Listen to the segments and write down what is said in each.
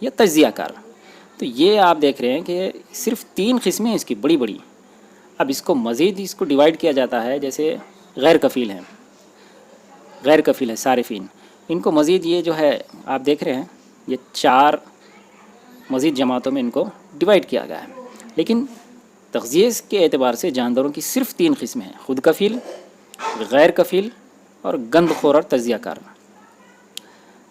یا تجزیہ کار۔ تو یہ آپ دیکھ رہے ہیں کہ صرف 3 قسمیں ہیں اس کی بڑی بڑی۔ اب اس کو مزید اس کو ڈیوائڈ کیا جاتا ہے، جیسے غیر کفیل ہیں، غیر کفیل ہے صارفین، ان کو مزید یہ جو ہے آپ دیکھ رہے ہیں یہ 4 مزید جماعتوں میں ان کو ڈیوائڈ کیا گیا ہے۔ لیکن تغذیے کے اعتبار سے جانوروں کی صرف 3 قسمیں ہیں، خود کفیل، غیر کفیل اور گند خور اور تجزیہ کار۔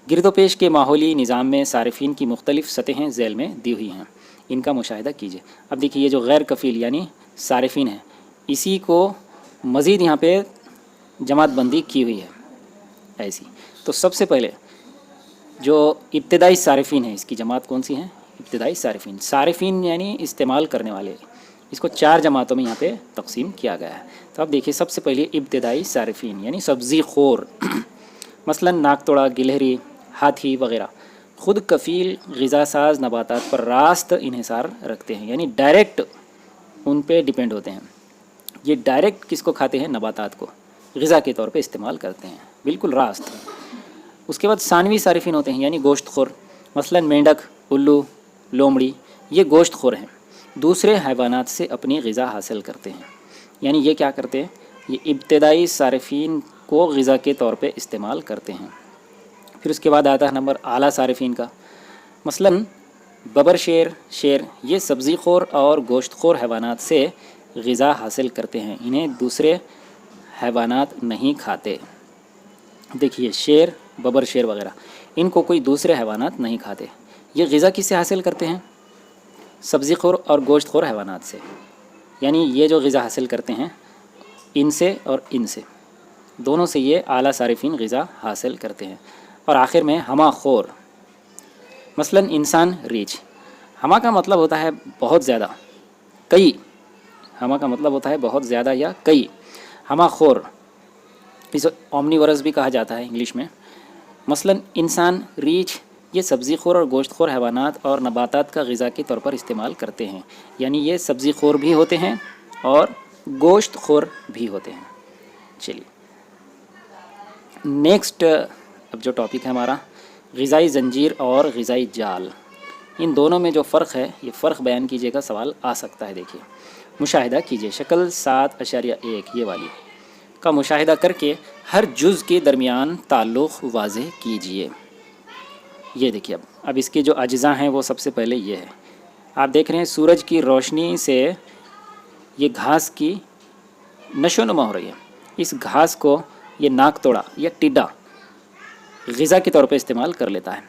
گرد و پیش کے ماحولی نظام میں صارفین کی مختلف سطحیں ذیل میں دی ہوئی ہیں، ان کا مشاہدہ کیجیے۔ اب دیکھیے یہ جو غیر کفیل یعنی صارفین ہیں، اسی کو مزید یہاں پہ جماعت بندی کی ہوئی ہے ایسی۔ تو سب سے پہلے جو ابتدائی صارفین ہیں، اس کی جماعت کون سی ہیں؟ ابتدائی صارفین۔ صارفین یعنی استعمال کرنے والے، اس کو 4 جماعتوں میں یہاں پہ تقسیم کیا گیا ہے۔ تو اب دیکھیے سب سے پہلے ابتدائی صارفین یعنی سبزی خور، مثلا ناک توڑا، گلہری، ہاتھی وغیرہ خود کفیل غذا ساز نباتات پر راست انحصار رکھتے ہیں، یعنی ڈائریکٹ ان پہ ڈیپینڈ ہوتے ہیں۔ یہ ڈائریکٹ کس کو کھاتے ہیں؟ نباتات کو غذا کے طور پہ استعمال کرتے ہیں، بالکل راست۔ اس کے بعد ثانوی صارفین ہوتے ہیں یعنی گوشت خور، مثلا مینڈک، الو، لومڑی، یہ گوشت خور ہیں، دوسرے حیوانات سے اپنی غذا حاصل کرتے ہیں۔ یعنی یہ کیا کرتے ہیں؟ یہ ابتدائی صارفین کو غذا کے طور پہ استعمال کرتے ہیں۔ پھر اس کے بعد آتا ہے نمبر اعلیٰ صارفین کا، مثلا ببر شیر، شیر، یہ سبزی خور اور گوشت خور حیوانات سے غذا حاصل کرتے ہیں، انہیں دوسرے حیوانات نہیں کھاتے۔ دیکھیے شیر، ببر شیر وغیرہ ان کو کوئی دوسرے حیوانات نہیں کھاتے۔ یہ غذا کس سے حاصل کرتے ہیں؟ سبزی خور اور گوشت خور حیوانات سے، یعنی یہ جو غذا حاصل کرتے ہیں ان سے اور ان سے، دونوں سے یہ اعلیٰ صارفین غذا حاصل کرتے ہیں۔ اور آخر میں ہمہ خور، مثلا انسان، ریچھ۔ ہمہ کا مطلب ہوتا ہے بہت زیادہ، کئی، ہمہ کا مطلب ہوتا ہے بہت زیادہ یا کئی۔ ہمہ خور اس اومنیورس بھی کہا جاتا ہے انگلش میں۔ مثلا انسان، ریچھ، یہ سبزی خور اور گوشت خور حیوانات اور نباتات کا غذا کے طور پر استعمال کرتے ہیں، یعنی یہ سبزی خور بھی ہوتے ہیں اور گوشت خور بھی ہوتے ہیں۔ چلیے نیکسٹ، اب جو ٹاپک ہے ہمارا غذائی زنجیر اور غذائی جال، ان دونوں میں جو فرق ہے یہ فرق بیان کیجیے گا، سوال آ سکتا ہے۔ دیکھیے مشاہدہ کیجیے، شکل 7.1 یہ والی کا مشاہدہ کر کے ہر جز کے درمیان تعلق واضح کیجیے۔ یہ دیکھیے اب اس کے جو اجزاء ہیں وہ سب سے پہلے یہ ہے، آپ دیکھ رہے ہیں سورج کی روشنی سے یہ گھاس کی نشو و نما ہو رہی ہے، اس گھاس کو یہ ناک توڑا یا ٹڈا غذا کے طور پہ استعمال کر لیتا ہے،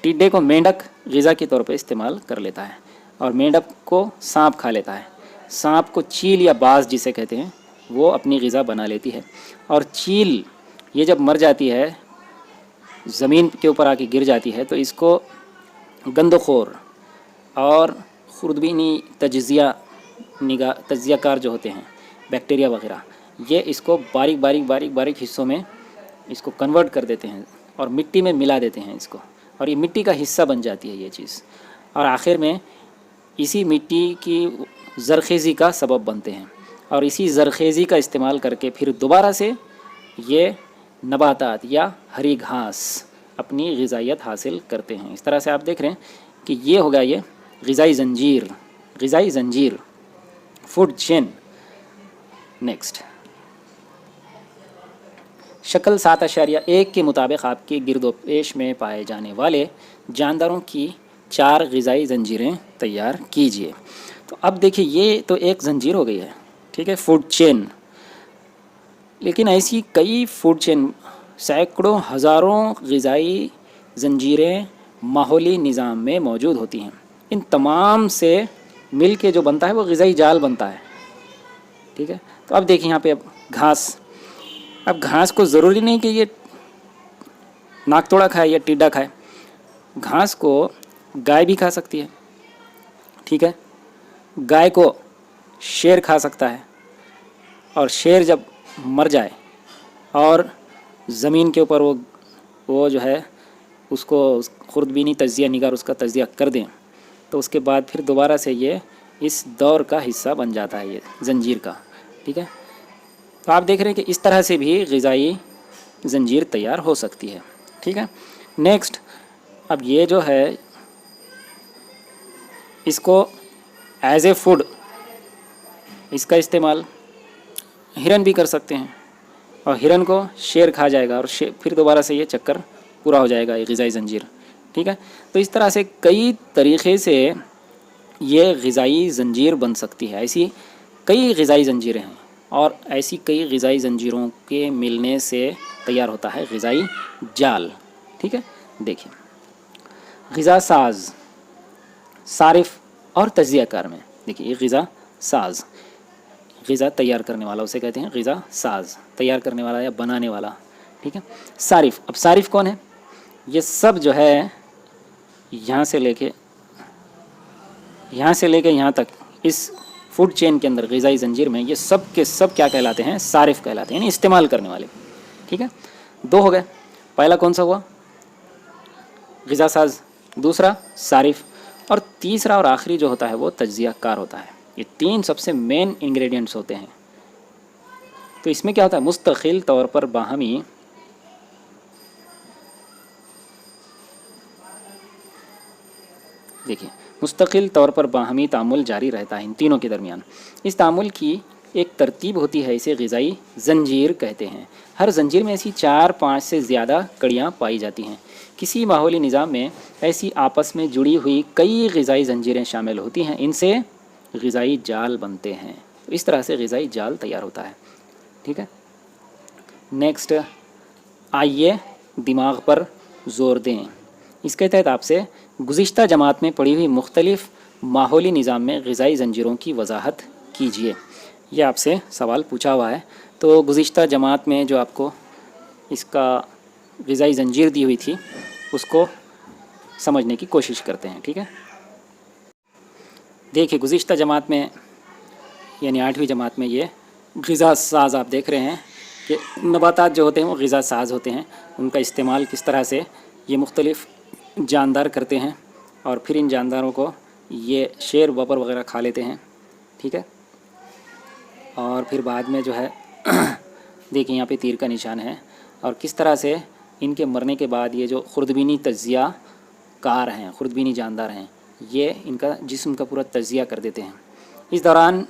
ٹڈے کو مینڈک غذا کے طور پہ استعمال کر لیتا ہے، اور مینڈک کو سانپ کھا لیتا ہے، سانپ کو چیل یا باز جسے کہتے ہیں وہ اپنی غذا بنا لیتی ہے، اور چیل یہ جب مر جاتی ہے زمین کے اوپر آ کے گر جاتی ہے تو اس کو گندخور اور خوردبینی تجزیہ کار جو ہوتے ہیں بیکٹیریا وغیرہ، یہ اس کو باریک باریک حصوں میں اس کو کنورٹ کر دیتے ہیں اور مٹی میں ملا دیتے ہیں اس کو، اور یہ مٹی کا حصہ بن جاتی ہے یہ چیز، اور آخر میں اسی مٹی کی زرخیزی کا سبب بنتے ہیں، اور اسی زرخیزی کا استعمال کر کے پھر دوبارہ سے یہ نباتات یا ہری گھاس اپنی غذائیت حاصل کرتے ہیں۔ اس طرح سے آپ دیکھ رہے ہیں کہ یہ ہوگا یہ غذائی زنجیر، فوڈ چین۔ نیکسٹ، شکل 7.1 کے مطابق آپ کے گرد و پیش میں پائے جانے والے جانداروں کی 4 غذائی زنجیریں تیار کیجیے۔ تو اب دیکھیے یہ تو ایک زنجیر ہو گئی ہے، ٹھیک ہے، فوڈ چین، لیکن ایسی کئی فوڈ چین، سینکڑوں ہزاروں غذائی زنجیریں ماحولی نظام میں موجود ہوتی ہیں، ان تمام سے مل کے جو بنتا ہے وہ غذائی جال بنتا ہے، ٹھیک ہے۔ تو اب دیکھیں یہاں پہ اب گھاس کو ضروری نہیں کہ یہ ناک توڑا کھائے یا ٹڈا کھائے، گھاس کو گائے بھی کھا سکتی ہے، ٹھیک ہے، گائے کو شیر کھا سکتا ہے، اور شیر جب مر جائے اور زمین کے اوپر وہ جو ہے اس کو خوردبینی تجزیہ نگار اس کا تجزیہ کر دیں تو اس کے بعد پھر دوبارہ سے یہ اس دور کا حصہ بن جاتا ہے یہ زنجیر کا، ٹھیک ہے۔ تو آپ دیکھ رہے ہیں کہ اس طرح سے بھی غذائی زنجیر تیار ہو سکتی ہے، ٹھیک ہے۔ نیکسٹ، اب یہ جو ہے اس کو ایز اے فوڈ اس کا استعمال ہرن بھی کر سکتے ہیں، اور ہرن کو شیر کھا جائے گا، اور پھر دوبارہ سے یہ چکر پورا ہو جائے گا، یہ غذائی زنجیر. ٹھیک ہے، تو اس طرح سے کئی طریقے سے یہ غذائی زنجیر بن سکتی ہے. ایسی کئی غذائی زنجیریں ہیں، اور ایسی کئی غذائی زنجیروں کے ملنے سے تیار ہوتا ہے غذائی جال. ٹھیک ہے، دیکھیں غذا ساز، صارف اور تجزیہ کار میں دیکھیے یہ غذا ساز، غذا تیار کرنے والا اسے کہتے ہیں غذا ساز، تیار کرنے والا یا بنانے والا. ٹھیک ہے، صارف. اب صارف کون ہے؟ یہ سب جو ہے یہاں سے لے کے یہاں تک اس فوڈ چین کے اندر، غذائی زنجیر میں، یہ سب کے سب کیا کہلاتے ہیں؟ صارف کہلاتے ہیں، یعنی استعمال کرنے والے. ٹھیک ہے، دو ہو گئے. پہلا کون سا ہوا؟ غذا ساز، دوسرا صارف، اور تیسرا اور آخری جو ہوتا ہے وہ تجزیہ کار ہوتا ہے. یہ تین سب سے مین انگریڈینٹس ہوتے ہیں. تو اس میں کیا ہوتا ہے؟ مستقل طور پر باہمی دیکھیے مستقل طور پر باہمی تعامل جاری رہتا ہے ان تینوں کے درمیان. اس تعامل کی ایک ترتیب ہوتی ہے، اسے غذائی زنجیر کہتے ہیں. ہر زنجیر میں ایسی 4-5 سے زیادہ کڑیاں پائی جاتی ہیں. کسی ماحولی نظام میں ایسی آپس میں جڑی ہوئی کئی غذائی زنجیریں شامل ہوتی ہیں، ان سے غذائی جال بنتے ہیں. اس طرح سے غذائی جال تیار ہوتا ہے. ٹھیک ہے، نیکسٹ آئیے دماغ پر زور دیں. اس کے تحت آپ سے گزشتہ جماعت میں پڑھی ہوئی مختلف ماحولی نظام میں غذائی زنجیروں کی وضاحت کیجیے. یہ آپ سے سوال پوچھا ہوا ہے. تو گزشتہ جماعت میں جو آپ کو اس کا غذائی زنجیر دی ہوئی تھی اس کو سمجھنے کی کوشش کرتے ہیں. ٹھیک ہے، دیکھیے گزشتہ جماعت میں یعنی 8ویں جماعت میں یہ غذا ساز آپ دیکھ رہے ہیں کہ نباتات جو ہوتے ہیں وہ غذا ساز ہوتے ہیں. ان کا استعمال کس طرح سے یہ مختلف جاندار کرتے ہیں، اور پھر ان جانداروں کو یہ شیر ببر وغیرہ کھا لیتے ہیں. ٹھیک ہے، اور پھر بعد میں جو ہے دیکھیں یہاں پہ تیر کا نشان ہے، اور کس طرح سے ان کے مرنے کے بعد یہ جو خردبینی تجزیہ کار ہیں، خردبینی جاندار ہیں، یہ ان کا جسم کا پورا تجزیہ کر دیتے ہیں. اس دوران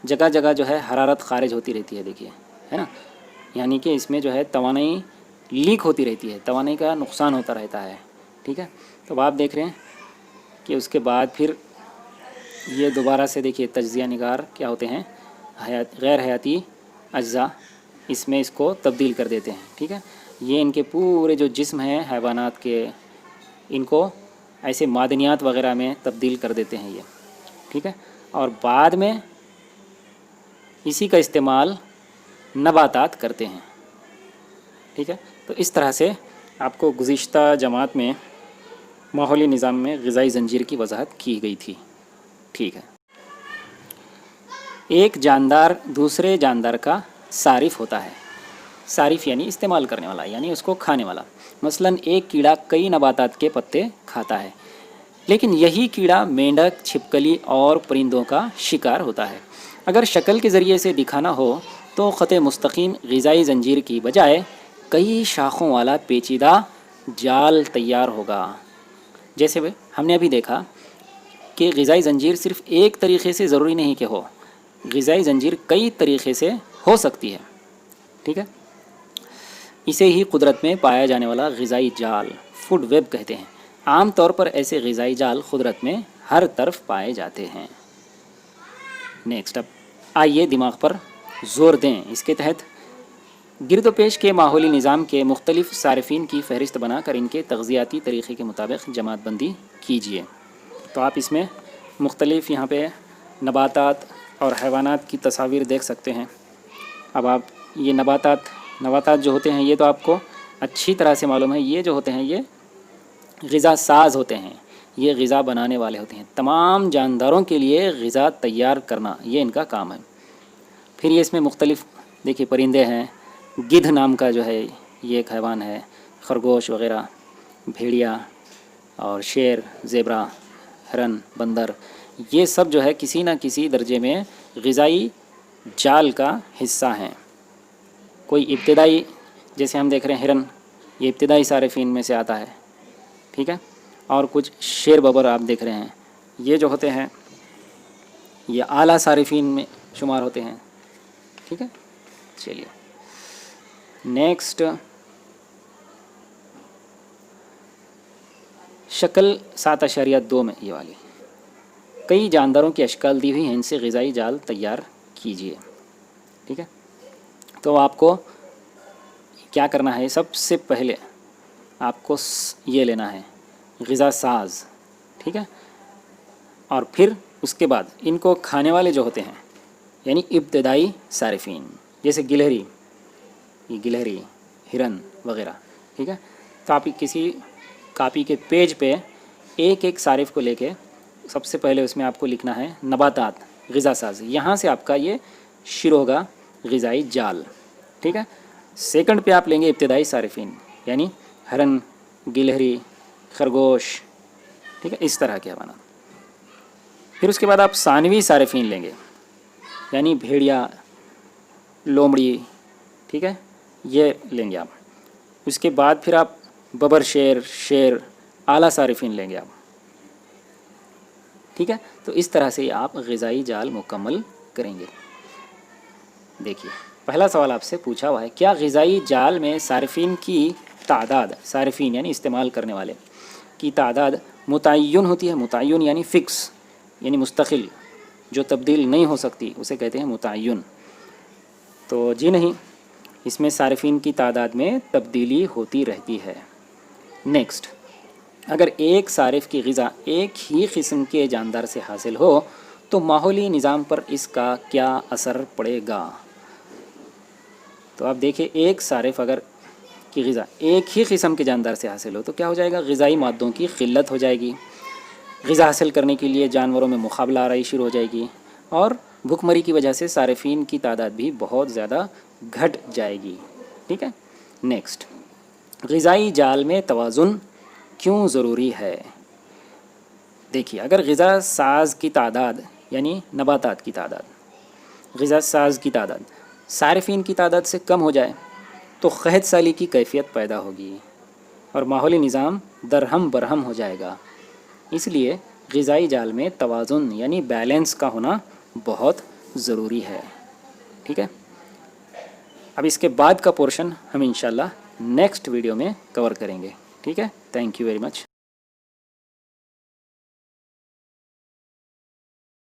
جگہ جگہ جو ہے حرارت خارج ہوتی رہتی ہے، دیکھیے ہے نا، یعنی کہ اس میں جو ہے توانائی لیک ہوتی رہتی ہے، توانائی کا نقصان ہوتا رہتا ہے. ٹھیک ہے، تو آپ دیکھ رہے ہیں کہ اس کے بعد پھر یہ دوبارہ سے دیکھیے تجزیہ نگار کیا ہوتے ہیں، غیر حیاتی اجزاء، اس میں اس کو تبدیل کر دیتے ہیں. ٹھیک ہے، یہ ان کے پورے جو جسم ہیں حیوانات کے، ان کو ایسے معدنیات وغیرہ میں تبدیل کر دیتے ہیں یہ. ٹھیک ہے، اور بعد میں اسی کا استعمال نباتات کرتے ہیں. ٹھیک ہے، تو اس طرح سے آپ کو گزشتہ جماعت میں ماحولی نظام میں غذائی زنجیر کی وضاحت کی گئی تھی. ٹھیک ہے، ایک جاندار دوسرے جاندار کا صارف ہوتا ہے. صارف یعنی استعمال کرنے والا، یعنی اس کو کھانے والا. مثلا ایک کیڑا کئی نباتات کے پتے کھاتا ہے، لیکن یہی کیڑا مینڈک، چھپکلی اور پرندوں کا شکار ہوتا ہے. اگر شکل کے ذریعے سے دکھانا ہو تو خط مستقیم غذائی زنجیر کی بجائے کئی شاخوں والا پیچیدہ جال تیار ہوگا. جیسے ہم نے ابھی دیکھا کہ غذائی زنجیر صرف ایک طریقے سے ضروری نہیں کہ ہو، غذائی زنجیر کئی طریقے سے ہو سکتی ہے. ٹھیک ہے، اسے ہی قدرت میں پایا جانے والا غذائی جال فوڈ ویب کہتے ہیں. عام طور پر ایسے غذائی جال قدرت میں ہر طرف پائے جاتے ہیں. نیکسٹ اب آئیے دماغ پر زور دیں. اس کے تحت گرد و پیش کے ماحولی نظام کے مختلف صارفین کی فہرست بنا کر ان کے تغذیاتی طریقے کے مطابق جماعت بندی کیجیے. تو آپ اس میں مختلف یہاں پہ نباتات اور حیوانات کی تصاویر دیکھ سکتے ہیں. اب آپ یہ نباتات جو ہوتے ہیں یہ تو آپ کو اچھی طرح سے معلوم ہے، یہ جو ہوتے ہیں یہ غذا ساز ہوتے ہیں، یہ غذا بنانے والے ہوتے ہیں. تمام جانداروں کے لیے غذا تیار کرنا یہ ان کا کام ہے. پھر یہ اس میں مختلف دیکھیے پرندے ہیں، گدھ نام کا جو ہے یہ ایک حیوان ہے، خرگوش وغیرہ، بھیڑیا اور شیر، زیبرا، ہرن، بندر، یہ سب جو ہے کسی نہ کسی درجے میں غذائی جال کا حصہ ہیں. کوئی ابتدائی، جیسے ہم دیکھ رہے ہیں ہرن، یہ ابتدائی صارفین میں سے آتا ہے. ٹھیک ہے، اور کچھ شیر ببر آپ دیکھ رہے ہیں، یہ جو ہوتے ہیں یہ اعلیٰ صارفین میں شمار ہوتے ہیں. ٹھیک ہے. چلیے نیکسٹ، شکل 7.2 میں یہ والی، کئی جانداروں کی اشکال دی ہوئی ہیں، ان سے غذائی جال تیار کیجیے. ٹھیک ہے. تو آپ کو کیا کرنا ہے، سب سے پہلے آپ کو یہ لینا ہے غذا ساز. ٹھیک ہے. اور پھر اس کے بعد ان کو کھانے والے جو ہوتے ہیں یعنی ابتدائی صارفین، جیسے گلہری، یہ گلہری، ہرن وغیرہ. ٹھیک ہے. تو آپ کسی کاپی کے پیج پہ ایک ایک صارف کو لے کے سب سے پہلے اس میں آپ کو لکھنا ہے نباتات غذا ساز. یہاں سے آپ کا یہ شروع ہوگا غذائی جال. ٹھیک ہے. سیکنڈ پہ آپ لیں گے ابتدائی صارفین یعنی ہرن، گلہری، خرگوش. ٹھیک ہے. اس طرح کے حیوانات. پھر اس کے بعد آپ ثانوی صارفین لیں گے یعنی بھیڑیا، لومڑی. ٹھیک ہے. یہ لیں گے آپ. اس کے بعد پھر آپ ببر شیر، اعلیٰ صارفین لیں گے آپ. ٹھیک ہے. تو اس طرح سے آپ غذائی جال مکمل کریں گے. دیکھیے پہلا سوال آپ سے پوچھا ہوا ہے، کیا غذائی جال میں صارفین کی تعداد، صارفین یعنی استعمال کرنے والے کی تعداد متعین ہوتی ہے؟ متعین یعنی فکس، یعنی مستقل، جو تبدیل نہیں ہو سکتی، اسے کہتے ہیں متعین. تو جی نہیں، اس میں صارفین کی تعداد میں تبدیلی ہوتی رہتی ہے. نیکسٹ، اگر ایک صارف کی غذا ایک ہی قسم کے جاندار سے حاصل ہو تو ماحولی نظام پر اس کا کیا اثر پڑے گا؟ تو آپ دیکھیں، ایک صارف اگر کی غذا ایک ہی قسم کے جاندار سے حاصل ہو تو کیا ہو جائے گا؟ غذائی مادوں کی قلت ہو جائے گی. غذا حاصل کرنے کے لیے جانوروں میں مقابلہ آرائی شروع ہو جائے گی، اور بھوک مری کی وجہ سے صارفین کی تعداد بھی بہت زیادہ گھٹ جائے گی. ٹھیک ہے. نیکسٹ، غذائی جال میں توازن کیوں ضروری ہے؟ دیکھیے، اگر غذا ساز کی تعداد یعنی نباتات کی تعداد، غذا ساز کی تعداد صارفین کی تعداد سے کم ہو جائے تو قحط سالی کی کیفیت پیدا ہوگی اور ماحولی نظام درہم برہم ہو جائے گا. اس لیے غذائی جال میں توازن یعنی بیلنس کا ہونا بہت ضروری ہے. ٹھیک ہے. اب اس کے بعد کا پورشن ہم انشاءاللہ نیکسٹ ویڈیو میں کور کریں گے. ٹھیک ہے. Thank you very much.